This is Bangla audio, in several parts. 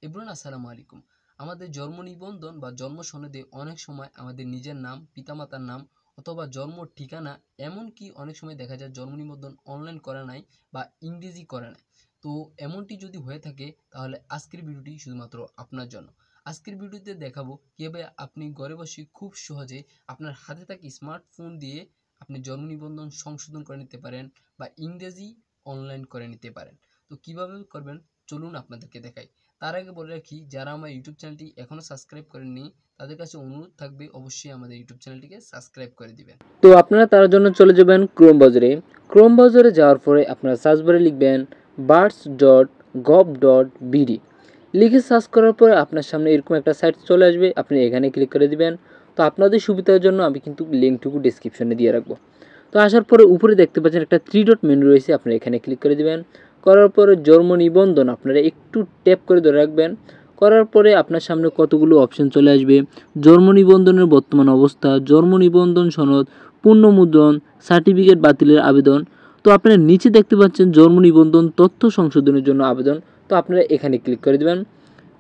এভরিওয়ান আসসালামু আলাইকুম। আমাদের জন্ম নিবন্ধন বা জন্ম সনদে অনেক সময় আমাদের নিজের নাম, পিতামাতার নাম অথবা জন্ম ঠিকানা, এমনকি অনেক সময় দেখা যায় জন্ম নিবন্ধন অনলাইন করা নাই বা ইংরেজি করা নাই। তো এমনটি যদি হয়ে থাকে তাহলে আজকের ভিডিওটি শুধুমাত্র আপনার জন্য। আজকের ভিডিওতে দেখাবো কীভাবে আপনি ঘরে বসে খুব সহজে আপনার হাতে থাকা স্মার্টফোন দিয়ে আপনি জন্ম নিবন্ধন সংশোধন করে নিতে পারেন বা ইংরেজি অনলাইন করে নিতে পারেন। তো কিভাবে করবেন চলুন আপনাদেরকে দেখাই। তার আগে বলে রাখি, যারা আমার ইউটিউব চ্যানেলটি এখনও সাবস্ক্রাইব করেননি তাদের কাছে অনুরোধ থাকবে অবশ্যই আমাদের ইউটিউব চ্যানেলটিকে সাবস্ক্রাইব করে দিবেন। তো আপনারা তার জন্য চলে যাবেন ক্রোম ব্রাউজারে যাওয়ার পরে আপনারা সার্চ বারে লিখবেন births.gov.bd। লিখে সার্চ করার পরে আপনার সামনে এরকম একটা সাইট চলে আসবে, আপনি এখানে ক্লিক করে দিবেন। তো আপনাদের সুবিধার জন্য আমি কিন্তু লিঙ্কটুকু ডিসক্রিপশনে দিয়ে রাখবো। তো আসার পরে উপরে দেখতে পাচ্ছেন একটা 3 ডট মেনু রয়েছে, আপনারা এখানে ক্লিক করে দিবেন। করার পরে জন্ম নিবন্ধন আপনারা একটু ট্যাপ করে ধরে রাখবেন। করার পরে আপনার সামনে কতগুলো অপশন চলে আসবে, জন্ম নিবন্ধনের বর্তমান অবস্থা, জন্ম নিবন্ধন সনদ, পুনর্মুদ্রণ, সার্টিফিকেট বাতিলের আবেদন। তো আপনারা নিচে দেখতে পাচ্ছেন জন্ম নিবন্ধন তথ্য সংশোধনের জন্য আবেদন। তো আপনারা এখানে ক্লিক করে দেবেন।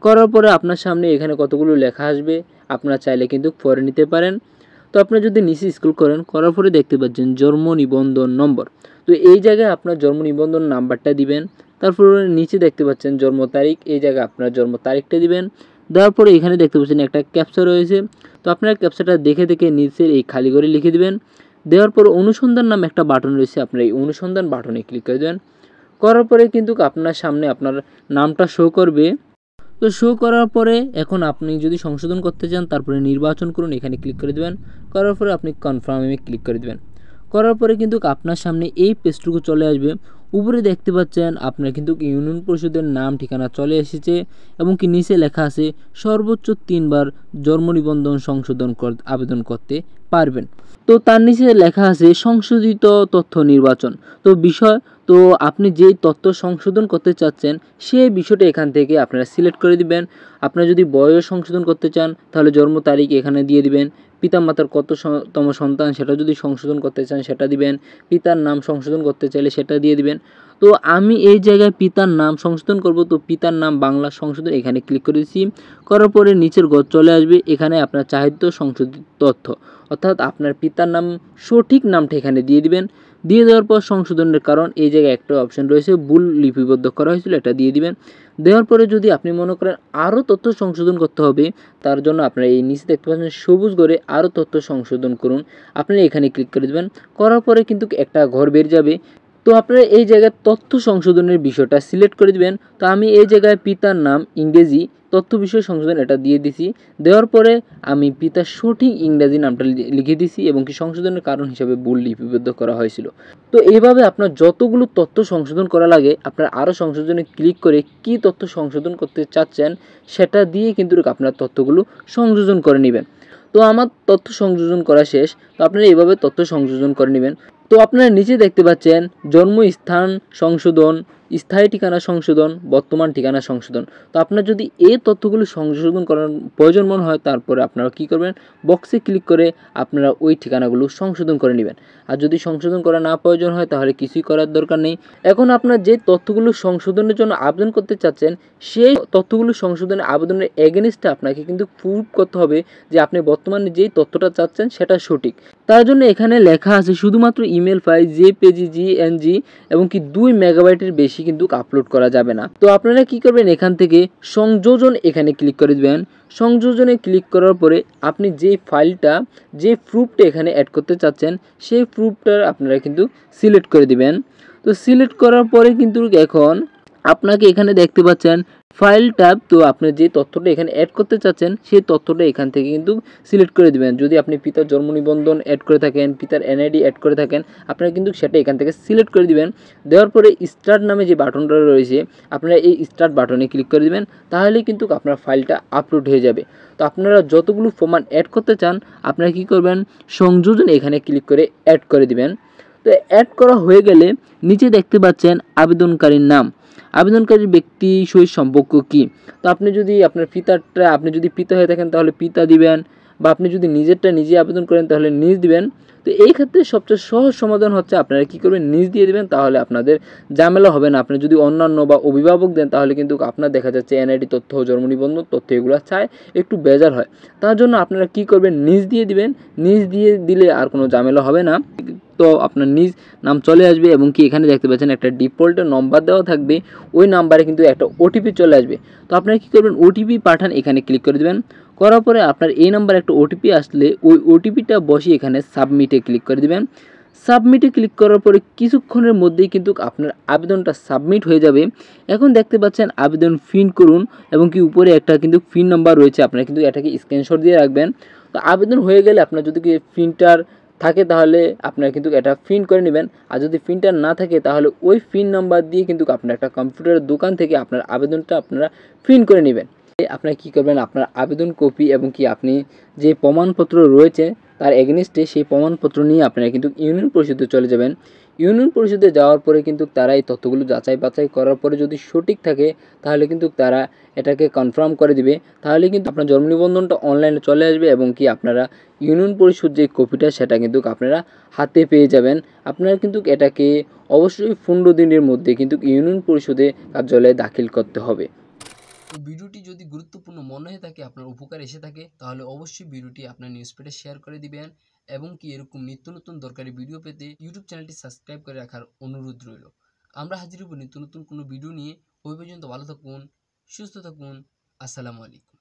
করার পরে আপনার সামনে এখানে কতগুলো লেখা আসবে, আপনারা চাইলে কিন্তু পড়ে নিতে পারেন। তো আপনারা যদি নিচে স্ক্রল করার পরে দেখতে পাচ্ছেন জন্ম নিবন্ধন নম্বর। তো এই জায়গায় আপনার জন্ম নিবন্ধন নাম্বারটা দিবেন। তারপর নিচে দেখতে পাচ্ছেন জন্ম তারিখ, এই জায়গায় আপনার জন্ম তারিখটা দিবেন। দেওয়ার পরে এখানে দেখতে পাচ্ছেন একটা ক্যাপচা রয়েছে। তো আপনারা ক্যাপচাটা দেখে দেখে নিচের এই খালি করে লিখে দিবেন। দেওয়ার পর অনুসন্ধান নামে একটা বাটন রয়েছে, আপনারা এই অনুসন্ধান বাটনে ক্লিক করে দেবেন। করার পরে কিন্তু আপনার সামনে আপনার নামটা শো করবে। তো শো করার পরে এখন আপনি যদি সংশোধন করতে চান তারপরে নির্বাচন করুন, এখানে ক্লিক করে দেবেন। করার পরে আপনি কনফার্মে ক্লিক করে দেবেন। করার পরে কিন্তু আপনার সামনে এই পেজটুকু চলে আসবে। উপরে দেখতে পাচ্ছেন আপনার কিন্তু ইউনিয়ন পরিষদের নাম ঠিকানা চলে এসেছে এবং কি নিচে লেখা আছে সর্বোচ্চ 3বার জন্ম নিবন্ধন সংশোধন আবেদন করতে পারবেন। তো তার নিচে লেখা আছে সংশোধিত তথ্য নির্বাচন। তো বিষয় তো আপনি যেই তথ্য সংশোধন করতে চাচ্ছেন সেই বিষয়টা এখান থেকে আপনারা সিলেক্ট করে দিবেন। আপনারা যদি বয়স সংশোধন করতে চান তাহলে জন্ম তারিখ এখানে দিয়ে দিবেন। পিতামাতার কততম সন্তান সেটা যদি সংশোধন করতে চান সেটা দিবেন। পিতার নাম সংশোধন করতে চাইলে সেটা দিয়ে দিবেন। তো আমি এই জায়গায় পিতার নাম সংশোধন করব, তো পিতার নাম বাংলা সংশোধন এখানে ক্লিক করে দিচ্ছি। করার পরে নিচের ঘর চলে আসবে, এখানে আপনার চাহিদা সংশোধিত তথ্য অর্থাৎ আপনার পিতার নাম সঠিক নামটা এখানে দিয়ে দিবেন। দিয়ে দেওয়ার পর সংশোধনের কারণ এই জায়গায় একটা অপশন রয়েছে ভুল লিপিবদ্ধ করা হয়েছিল, এটা দিয়ে দিবেন। দেওয়ার পরে যদি আপনি মনে করেন আরও তথ্য সংশোধন করতে হবে তার জন্য আপনারা এই নিচে দেখতে পাচ্ছেন সবুজ ঘরে আরও তথ্য সংশোধন করুন, আপনারা এখানে ক্লিক করে দেবেন। করার পরে কিন্তু একটা ঘর বের যাবে। তো আপনারা এই জায়গায় তথ্য সংশোধনের বিষয়টা সিলেক্ট করে দিবেন। তো আমি এই জায়গায় পিতার নাম ইংরেজি তথ্য বিষয় সংশোধন এটা দিয়ে দিছি। দেওয়ার পরে আমি পিতার সঠিক ইংরেজি নামটা লিখে দিছি এবং কি সংশোধনের কারণ হিসাবে ভুল লিপিবদ্ধ করা হয়েছিল। তো এইভাবে আপনার যতগুলো তথ্য সংশোধন করা লাগে আপনার আরও সংশোধনে ক্লিক করে কি তথ্য সংশোধন করতে চাচ্ছেন সেটা দিয়ে কিন্তু আপনার তথ্যগুলো সংযোজন করে নেবেন। তো আমার তথ্য সংযোজন করা শেষ। তো আপনারা এইভাবে তথ্য সংযোজন করে নেবেন। তো আপনারা নিচে দেখতে পাচ্ছেন জন্মস্থান সংশোধন, স্থায়ী ঠিকানা সংশোধন, বর্তমান ঠিকানা সংশোধন। তো আপনার যদি এই তথ্যগুলো সংশোধন করার প্রয়োজন মনে হয় তারপরে আপনারা কী করবেন, বক্সে ক্লিক করে আপনারা ওই ঠিকানাগুলো সংশোধন করে নেবেন। আর যদি সংশোধন করা না প্রয়োজন হয় তাহলে কিছুই করার দরকার নেই। এখন আপনার যে তথ্যগুলো সংশোধনের জন্য আবেদন করতে চাচ্ছেন সেই তথ্যগুলো সংশোধনের আবেদনের এগেনিস্টে আপনাকে কিন্তু প্রুভ করতে হবে যে আপনি বর্তমানে যেই তথ্যটা চাচ্ছেন সেটা সঠিক। তার জন্য এখানে লেখা আছে শুধুমাত্র ইমেল ফাইল, জেপিজি, জিএনজি এবং কি 2 মেগাবাইটের বেশি কিন্তু আপলোড করা যাবে না। তো আপনারা কি করবেন, এখান থেকে সংযোজন এখানে ক্লিক করে দেবেন। সংযোজনে ক্লিক করার পরে আপনি যে ফাইলটা যে প্রুফটা এখানে অ্যাড করতে চাচ্ছেন সেই প্রুফটা আপনারা কিন্তু সিলেক্ট করে দিবেন। তো সিলেক্ট করার পরে কিন্তু এখন আপনাকে এখানে দেখতে পাচ্ছেন ফাইল ট্যাব। তো আপনি যে তথ্যটা এখানে অ্যাড করতে চাচ্ছেন সেই তথ্যটা এখান থেকে কিন্তু সিলেক্ট করে দিবেন। যদি আপনি পিতার জন্ম নিবন্ধন অ্যাড করে থাকেন, পিতার এনআইডি অ্যাড করে থাকেন, আপনারা কিন্তু সেটা এখান থেকে সিলেক্ট করে দিবেন। দেওয়ার পরে স্টার্ট নামে যে বাটনটা রয়েছে আপনারা এই স্টার্ট বাটনে ক্লিক করে দিবেন, তাহলেই কিন্তু আপনার ফাইলটা আপলোড হয়ে যাবে। তো আপনারা যতগুলো প্রমাণ অ্যাড করতে চান আপনারা কি করবেন, সংযোজন এখানে ক্লিক করে অ্যাড করে দিবেন। তো অ্যাড করা হয়ে গেলে নিচে দেখতে পাচ্ছেন আবেদনকারীর নাম, আবেদনকারী ব্যক্তি সহিত সম্পর্ক কী। তো আপনি যদি আপনার পিতারটা আপনি যদি পিতা হয়ে থাকেন তাহলে পিতা দিবেন, বা আপনি যদি নিজেরটা নিজে আবেদন করেন তাহলে নিজ দিবেন। তো এই ক্ষেত্রে সবচেয়ে সহজ সমাধান হচ্ছে আপনারা কী করবেন, নিজ দিয়ে দিবেন, তাহলে আপনাদের ঝামেলা হবে না। আপনি যদি অন্যান্য বা অভিভাবক দেন তাহলে কিন্তু আপনার দেখা যাচ্ছে এনআইডি তথ্য, জন্ম নিবন্ধন তথ্য এগুলো চায়, একটু বেজার হয়। তার জন্য আপনারা কী করবেন, নিজ দিয়ে দিবেন। নিজ দিয়ে দিলে আর কোনো ঝামেলা হবে না। তো আপনার নিজ নাম চলে আসবে এবং কি এখানে দেখতে পাচ্ছেন একটা ডিফল্ট নম্বর দেওয়া থাকবে, ওই নাম্বারে কিন্তু একটা ওটিপি চলে আসবে। তো আপনারা কী করবেন, ওটিপি পাঠান, এখানে ক্লিক করে দেবেন। করার পরে আপনার এই নাম্বারে একটা ওটিপি আসলে ওই ওটিপিটা বসিয়ে এখানে সাবমিটে ক্লিক করে দেবেন। সাবমিটে ক্লিক করার পরে কিছুক্ষণের মধ্যেই কিন্তু আপনার আবেদনটা সাবমিট হয়ে যাবে। এখন দেখতে পাচ্ছেন আবেদন ফিল করুন এবং কি উপরে একটা কিন্তু ফিন নাম্বার রয়েছে, আপনারা কিন্তু এটাকে স্ক্রিনশট দিয়ে রাখবেন। তো আবেদন হয়ে গেলে আপনার যদি কি ফিনটার থাকে তাহলে আপনারা কিন্তু এটা ফিন করে নেবেন, আর যদি ফিনটার না থাকে তাহলে ওই ফিন নাম্বার দিয়ে কিন্তু আপনার একটা কম্পিউটারের দোকান থেকে আপনার আবেদনটা আপনারা ফিন করে নেবেন। আপনারা কী করবেন, আপনার আবেদন কপি এবং কি আপনি যে প্রমাণপত্র রয়েছে তার এগেনস্টে সেই প্রমাণপত্র নিয়ে আপনারা কিন্তু ইউনিয়ন পরিষদে চলে যাবেন। ইউনিয়ন পরিষদে যাওয়ার পরে কিন্তু তারা এই তথ্যগুলো যাচাই বাছাই করার পরে যদি সঠিক থাকে তাহলে কিন্তু তারা এটাকে কনফার্ম করে দিবে। তাহলে কিন্তু আপনার জন্ম নিবন্ধনটা অনলাইনে চলে আসবে এবং কি আপনারা ইউনিয়ন পরিষদ যে কপিটা সেটা কিন্তু আপনারা হাতে পেয়ে যাবেন। আপনারা কিন্তু এটাকে অবশ্যই 15 দিনের মধ্যে কিন্তু ইউনিয়ন পরিষদে কার্যালয়ে দাখিল করতে হবে। তো ভিডিওটি যদি গুরুত্বপূর্ণ মনে হয়ে থাকে, আপনার উপকার এসে থাকে, তাহলে অবশ্যই ভিডিওটি আপনার নিউজফিডে শেয়ার করে দিবেন এবং কি এরকম নিত্য নতুন দরকারি ভিডিও পেতে ইউটিউব চ্যানেলটি সাবস্ক্রাইব করে রাখার অনুরোধ রইল। আমরা হাজির হব নিত্য নতুন কোনো ভিডিও নিয়ে। ওই পর্যন্ত ভালো থাকুন, সুস্থ থাকুন। আসসালামু আলাইকুম।